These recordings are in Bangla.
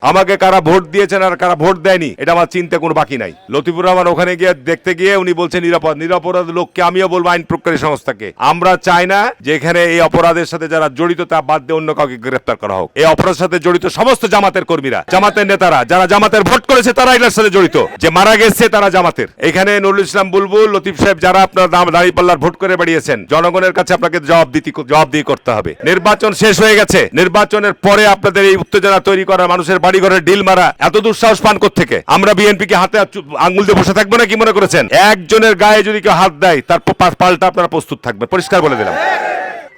আমাকে কারা ভোট দিয়েছেন আর কারা ভোট দেয়নি এটা আমার চিন্তা কোনো বাকি নাই। লতিফুর রহমান ওখানে গিয়ে দেখতে গিয়ে উনি বলছেন নিরাপরাধ লোককে, আমিও বলবো আইন প্রয়োগকারী সংস্থাকে, আমরা চাই না যে এখানে এই অপরাধের সাথে যারা জড়িত তা বাদ দিয়ে অন্য কাউকে গ্রেফতার করা হোক। এই অপরাধের সাথে জড়িত সমস্ত জামাতের কর্মীরা, জামাতের নেতারা, যারা জামাতের ভোট করেছে তারা এটার সাথে জড়িত, যে মারা গেছে তারা জামাতের। এখানে নুরুল ইসলাম বুলবুল, লতিফ সাহেব, যারা আপনার দাঁড়িপাল্লার ভোট করে বেরিয়েছেন, জনগণের কাছে আপনাকে জবাবদিহি করতে হবে। নির্বাচন শেষ হয়ে গেছে, নির্বাচনের পরে আপনাদের এই উত্তেজনা তৈরি করা, মানুষের বাড়ি ঘরে ডিল মারা, এত দুঃসাহস পান কোত্থেকে? আমরা বিএনপিকে হাতে আঙ্গুল দিয়ে বসে থাকবো না কি মনে করেছেন? একজনের গায়ে যদি কেউ হাত দেয় তার পাল্টা আপনারা প্রস্তুত থাকবে, পরিষ্কার বলে দিলাম।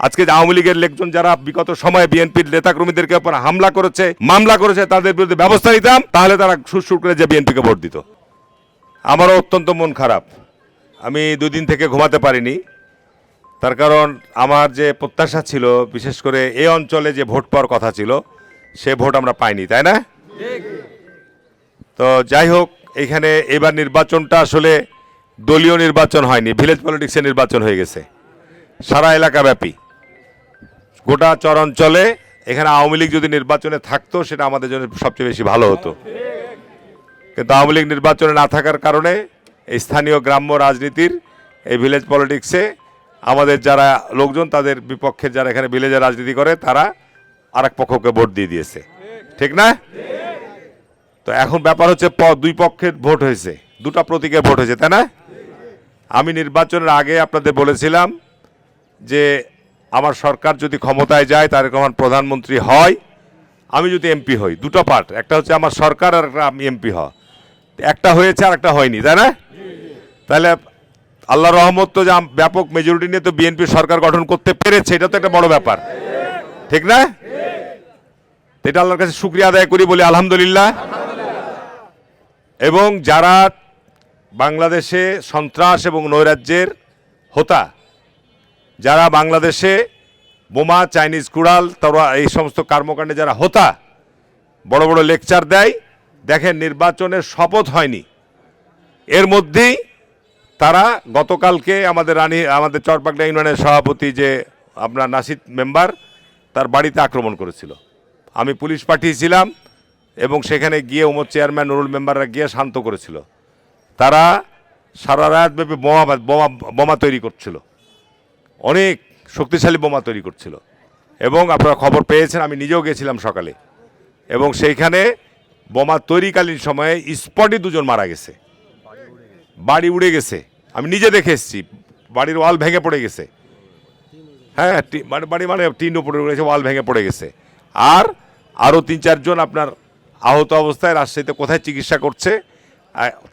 আজকে আওয়ামী লীগের লোকজন যারা বিগত সময়ে বিএনপির নেতাকর্মীদেরকে উপর হামলা করেছে, মামলা করেছে, তাদের বিরুদ্ধে ব্যবস্থা নিতাম, তাহলে তারা সুরসুর করে যে বিএনপিকে ভোট দিত। আমারও অত্যন্ত মন খারাপ, আমি দুদিন থেকে ঘুমাতে পারিনি। তার কারণ আমার যে প্রত্যাশা ছিল, বিশেষ করে এই অঞ্চলে যে ভোট পাওয়ার কথা ছিল, সে ভোট আমরা পাইনি, তাই না? তো যাই হোক, এখানে এবার নির্বাচনটা আসলে দলীয় নির্বাচন হয়নি, ভিলেজ পলিটিক্সের নির্বাচন হয়ে গেছে সারা এলাকাব্যাপী, গোটা চর অঞ্চলে। এখানে আওয়ামী লীগ যদি নির্বাচনে থাকতো সেটা আমাদের জন্য সবচেয়ে বেশি ভালো হতো, কিন্তু আওয়ামী লীগ নির্বাচনে না থাকার কারণে এই স্থানীয় গ্রাম্য রাজনীতির এই ভিলেজ পলিটিক্সে আমাদের যারা লোকজন, তাদের বিপক্ষে যারা এখানে ভিলেজে রাজনীতি করে, তারা আর এক পক্ষকে ভোট দিয়ে দিয়েছে, ঠিক না? তো এখন ব্যাপার হচ্ছে দুই পক্ষের ভোট হয়েছে, দুটা প্রতীকের ভোট হয়েছে, তাই না? আমি নির্বাচনের আগে আপনাদের বলেছিলাম যে আমার সরকার যদি ক্ষমতায় যায়, তারেক রহমান প্রধানমন্ত্রী হয়, আমি যদি এমপি হই, দুটো পার্ট, একটা হচ্ছে আমার সরকার আর একটা আমি এমপি হওয়া, একটা হয়েছে আর একটা হয়নি, তাই না? তাহলে আল্লাহর রহমত তো যে ব্যাপক মেজরিটি নিয়ে তো বিএনপি সরকার গঠন করতে পেরেছে, এটা তো একটা বড় ব্যাপার, ঠিক না? এটা আল্লাহর কাছে শুকরিয়া আদায় করি, বলি আলহামদুলিল্লাহ। এবং যারা বাংলাদেশে সন্ত্রাস এবং নৈরাজ্যের হোতা, যারা বাংলাদেশে বোমা, চাইনিজ কুড়াল, তারা এই সমস্ত কর্মকাণ্ডে যারা হোতা, বড় বড় লেকচার দেয়, দেখেন নির্বাচনের শপথ হয়নি, এর মধ্যেই তারা গতকালকে আমাদের চরপাগড়া ইউনিয়নের সভাপতি যে আপনার নাসিদ মেম্বার, তার বাড়িতে আক্রমণ করেছিল। আমি পুলিশ পাঠিয়েছিলাম এবং সেখানে গিয়ে উমর চেয়ারম্যান, নুরুল মেম্বাররা গিয়ে শান্ত করেছিল। তারা সারা রাতব্যাপী বোমা তৈরি করছিল, অনেক শক্তিশালী বোমা তৈরি করছিল, এবং আপনারা খবর পেয়েছেন, আমি নিজেও গেছিলাম সকালে, এবং সেইখানে বোমা তৈরিকালীন সময়ে স্পটে দুজন মারা গেছে, বাড়ি উড়ে গেছে, আমি নিজে দেখে এসেছি, বাড়ির ওয়াল ভেঙে পড়ে গেছে। হ্যাঁ, বাড়ি মানে টিন উপরে উড়ে গেছে, ওয়াল ভেঙে পড়ে গেছে। আর আরও 3-4 জন আপনার আহত অবস্থায় রাজশাহীতে কোথায় চিকিৎসা করছে,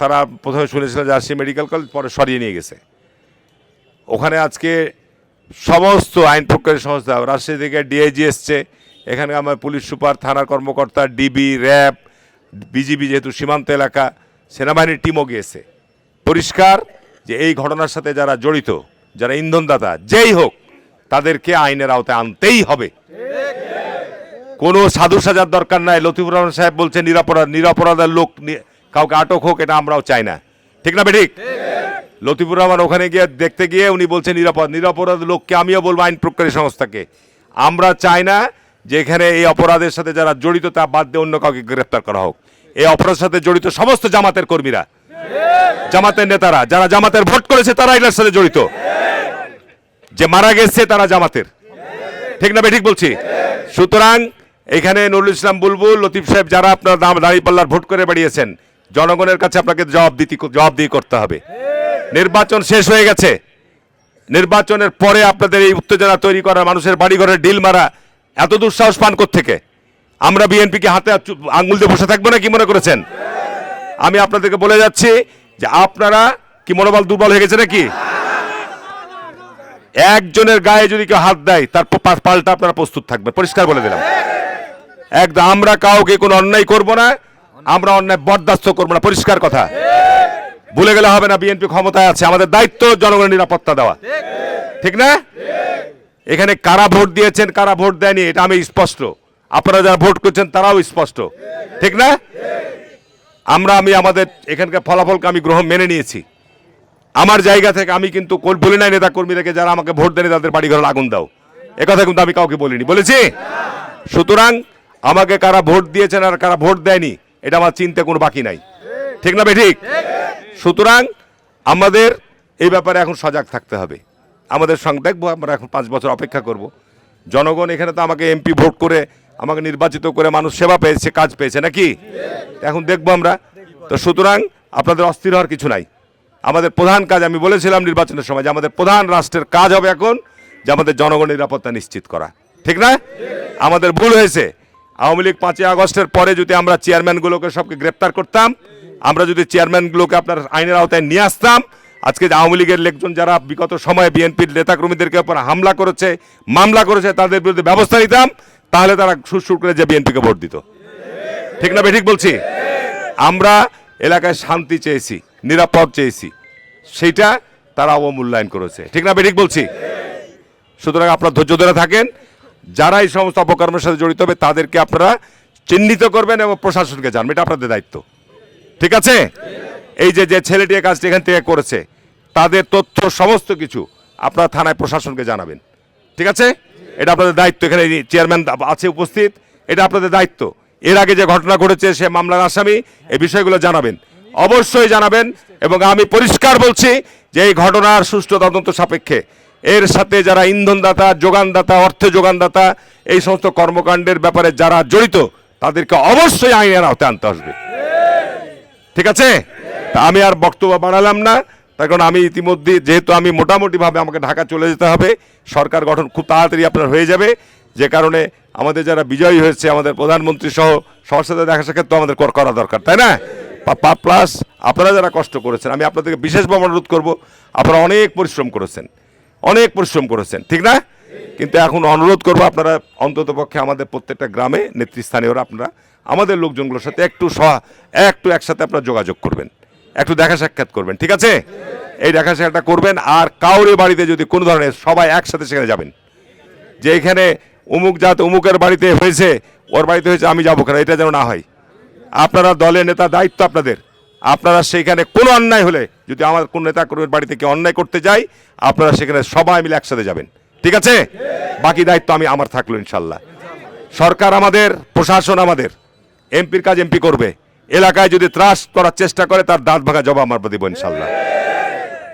তারা প্রথমে শুনেছিলেন যে রাজশাহী মেডিকেল কলেজ, পরে সরিয়ে নিয়ে গেছে। ওখানে আজকে সমস্ত আইন প্রয়োগকারী সংস্থা, রাজশাহী থেকে ডিআইজি এসছে, এখানে আমার পুলিশ সুপার, থানার কর্মকর্তা, ডিবি, র্যাব, বিজিবি, যেহেতু সীমান্ত এলাকা, সেনাবাহিনীর টিমও গিয়েছে। পরিষ্কার যে এই ঘটনার সাথে যারা জড়িত, যারা ইন্ধনদাতা, যেই হোক, তাদেরকে আইনের আওতায় আনতেই হবে। কোনো সাধু সাজার দরকার নাই। লতিফুর রহমান সাহেব বলছে নিরাপরাধের লোক কাউকে আটক হোক, এটা আমরাও চাই না, ঠিক না বেঠিক? লতিফুর রহমান ওখানে গিয়ে দেখতে গিয়ে উনি বলছেন নিরাপরাধ লোককে, আমিও বলবো আইন প্রয়োগকারী সংস্থাকে, আমরা চাই না যে এখানে এই অপরাধের সাথে যারা জড়িত তা বাদ দিয়ে অন্য কাউকে গ্রেফতার করা হোক। এই অপরাধের সাথে জড়িত সমস্ত জামাতের কর্মীরা, জামাতের নেতারা, যারা জামাতের ভোট করেছে তারা এটার সাথে জড়িত, যে মারা গেছে তারা জামাতের, ঠিক না বেঠিক বলছি? সুতরাং এখানে নুরুল ইসলাম বুলবুল, লতিফ সাহেব, যারা আপনার দাঁড়িপাল্লার ভোট করে বেরিয়েছেন, জনগণের কাছে আপনাকে জবাবদিহি করতে হবে। নির্বাচন শেষ হয়ে গেছে, নির্বাচনের পরে আপনাদের এই উত্তেজনা তৈরি করা, মানুষের বাড়ি ঘরে ডিল মারা, এত দুঃসাহস পান কোত্থেকে? আমরা বিএনপিকে হাতে আঙ্গুল দিয়ে বসে থাকবো না কি মনে করেছেন? আমি আপনাদেরকে বলে যাচ্ছি যে আপনারা কি মনোবল দুর্বল হয়ে গেছে নাকি? একজনের গায়ে যদি কেউ হাত দেয় তার পাল্টা আপনারা প্রস্তুত থাকবেন, পরিষ্কার বলে দিলাম। একদম আমরা কাউকে কোনো অন্যায় করব না, আমরা অন্যায় বরদাস্ত করবো না, পরিষ্কার কথা। ভুলে গেলে হবে না, বিএনপি ক্ষমতায় আছে, আমাদের দায়িত্ব জনগণের নিরাপত্তা দেওয়া, ঠিক না? এখানে কারা ভোট দিয়েছেন, কারা ভোট দেয়নি, এটা আমি স্পষ্ট, আপনারা যারা ভোট করছেন তারাও স্পষ্ট, ঠিক না? আমি আমাদের এখানকার ফলাফলকে আমি মেনে নিয়েছি। আমার জায়গা থেকে আমি কিন্তু বলি নাই নেতা কর্মীদেরকে যারা আমাকে ভোট দেয়নি তাদের বাড়ি ঘরে আগুন দাও, একথা কিন্তু আমি কাউকে বলিনি, বলেছি? সুতরাং আমাকে কারা ভোট দিয়েছেন আর কারা ভোট দেয়নি এটা আমার চিন্তা কোনো বাকি নাই, ঠিক না ঠিক? সুতরাং আমাদের এই ব্যাপারে এখন সজাগ থাকতে হবে। আমাদের সঙ্গে দেখবো, আমরা এখন 5 বছর অপেক্ষা করব। জনগণ এখানে তো আমাকে এমপি ভোট করে আমাকে নির্বাচিত করে মানুষ সেবা পেয়েছে, কাজ পেয়েছে নাকি? এখন দেখবো আমরা। তো সুতরাং আপনাদের অস্থির হওয়ার কিছু নাই। আমাদের প্রধান কাজ, আমি বলেছিলাম নির্বাচনের সময় যে আমাদের প্রধান রাষ্ট্রের কাজ হবে এখন যে আমাদের জনগণের নিরাপত্তা নিশ্চিত করা, ঠিক না? আমাদের ভুল হয়েছে। আওয়ামী লীগ 5ই আগস্টের পরে যদি আমরা চেয়ারম্যানগুলোকে সবকে গ্রেপ্তার করতাম, আমরা যদি চেয়ারম্যানগুলোকে আপনার আইনের আওতায় নিয়ে আসতাম, আজকে যে আওয়ামী লীগের লোকজন যারা বিগত সময়ে বিএনপির নেতাকর্মীদেরকে উপর হামলা করেছে, মামলা করেছে, তাদের বিরুদ্ধে ব্যবস্থা নিতাম, তাহলে তারা সুরসুর করে যে বিএনপিকে ভোট দিত, ঠিক না ঠিক বলছি? আমরা এলাকায় শান্তি চেয়েছি, নিরাপদ চেয়েছি, সেইটা তারা অবমূল্যায়ন করেছে, ঠিক না ঠিক বলছি? সুতরাং আপনারা ধৈর্য ধরে থাকেন। যারা এই সমস্ত অপকর্মের সাথে জড়িত হবে তাদেরকে আপনারা চিহ্নিত করবেন এবং প্রশাসনকে জানবেন, এটা আপনাদের দায়িত্ব, ঠিক আছে? এই যে যে ছেলেটি এই কাজটি এখান থেকে করেছে তাদের তথ্য সমস্ত কিছু আপনারা থানায় প্রশাসনকে জানাবেন, ঠিক আছে? এটা আপনাদের দায়িত্ব। এখানে চেয়ারম্যান আছে উপস্থিত, এটা আপনাদের দায়িত্ব। এর আগে যে ঘটনা ঘটেছে সে মামলার আসামি, এই বিষয়গুলো জানাবেন, অবশ্যই জানাবেন। এবং আমি পরিষ্কার বলছি যে এই ঘটনার সুষ্ঠু তদন্ত সাপেক্ষে এর সাথে যারা ইন্ধনদাতা, যোগানদাতা, অর্থ যোগানদাতা, এই সমস্ত কর্মকাণ্ডের ব্যাপারে যারা জড়িত তাদেরকে অবশ্যই আইনের আওতায় আনতে আসবে, ঠিক আছে? তা আমি আর বক্তব্য বাড়ালাম না, তার কারণ আমি ইতিমধ্যে যেহেতু আমি মোটামুটিভাবে আমাকে ঢাকা চলে যেতে হবে, সরকার গঠন খুব তাড়াতাড়ি আপনার হয়ে যাবে, যে কারণে আমাদের যারা বিজয়ী হয়েছে আমাদের প্রধানমন্ত্রী সহ সবার সাথে দেখা সাক্ষাৎ তো আমাদের করা দরকার, তাই না? প্লাস আপনারা যারা কষ্ট করেছেন, আমি আপনাদেরকে বিশেষভাবে অনুরোধ করব, আপনারা অনেক পরিশ্রম করেছেন, ঠিক না? কিন্তু এখন অনুরোধ করবো আপনারা অন্তত পক্ষে আমাদের প্রত্যেকটা গ্রামে নেতৃস্থানীয়রা আপনারা আমাদের লোকজনগুলোর সাথে একটু একসাথে আপনারা যোগাযোগ করবেন, একটু দেখা সাক্ষাৎ করবেন, ঠিক আছে? এই দেখা সাক্ষাৎটা করবেন। আর কাউরে বাড়িতে যদি কোনো ধরনের, সবাই একসাথে সেখানে যাবেন, যে এখানে অমুক জাত অমুকের বাড়িতে হয়েছে, ওর বাড়িতে হয়েছে আমি যাবো কেন, এটা যেন না হয়। আপনারা দলের নেতা, দায়িত্ব আপনাদের, আপনারা সেইখানে কোনো অন্যায় হলে, যদি আমার কোন নেতা কর্মীর বাড়িতে কেউ অন্যায় করতে যায়, আপনারা সেখানে সবাই মিলে একসাথে যাবেন, ঠিক আছে? বাকি দায়িত্ব আমার থাকলো ইনশাল্লাহ। সরকার আমাদের, প্রশাসন আমাদের, এমপির কাজ এমপি করবে, এলাকায় যদি ত্রাস করার চেষ্টা করে তার দাঁত ভাঙা জবাব আমরা দেবো ইনশাল্লাহ।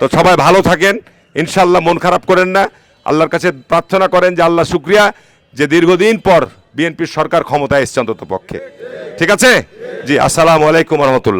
তো সবাই ভালো থাকেন ইনশাল্লাহ, মন খারাপ করেন না, আল্লাহর কাছে প্রার্থনা করেন যে আল্লাহ শুকরিয়া যে দীর্ঘদিন পর বিএনপির সরকার ক্ষমতায় এসছে অন্তত পক্ষে, ঠিক আছে? জি, আসসালামু আলাইকুম রহমতুল্লাহ।